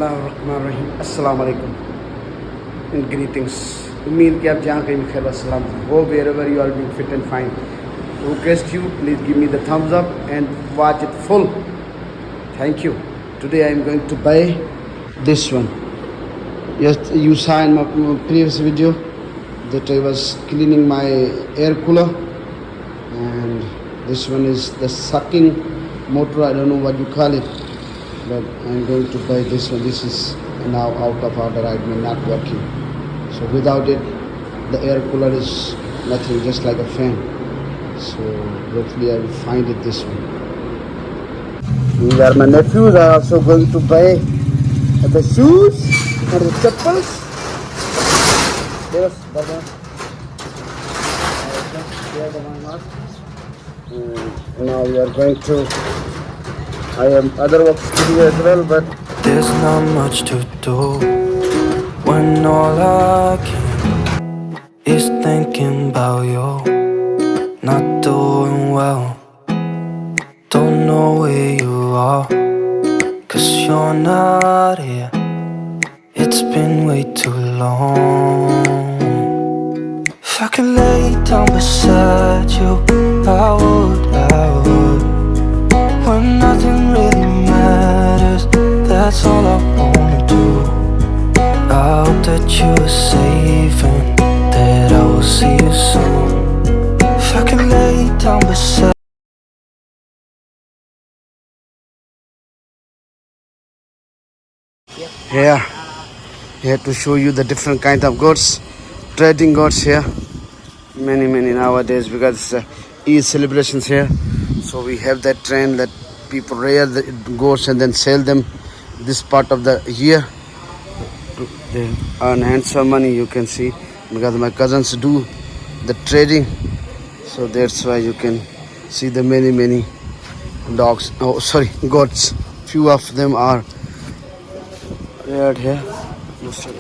बिस्मिल्लाहिर्रहमानिर्रहीम अस्सलाम वालेकुम and greetings. उम्मीद कि आप जहाँ कहीं भी खैर अस्सलाम हो, wherever you are being fit and fine. Request you, please give me the thumbs up and watch it full. Thank you. Today I am going to buy this one. Yes, you saw in my previous video that I was cleaning my air cooler, and this one is the sucking motor. I don't know what you call it, but I'm going to buy this one. This is now out of order. I mean, not working. So without it, the air cooler is nothing, just like a fan. So hopefully I will find it this one. These are my nephews. Are also going to buy the shoes or the chappals. Yes, Baba. Now we are going to. I have other works to do as well, but there's not much to do when all I can is thinking about you. Not doing well, don't know where you are, 'cause you're not here. It's been way too long. If I could lay down beside you, I would. When nothing really matters, that's all I wanna do. I hope that you are safe and that I will see you soon. If I could lay down beside. here to show you the different kind of goats, trading goats here. Many nowadays, because Eid celebrations here. So we have that trend that people rear the goats and then sell them this part of the year. They earn handsome money, you can see, because my cousins do the trading. So that's why you can see the many dogs, goats. Few of them are reared here. Most of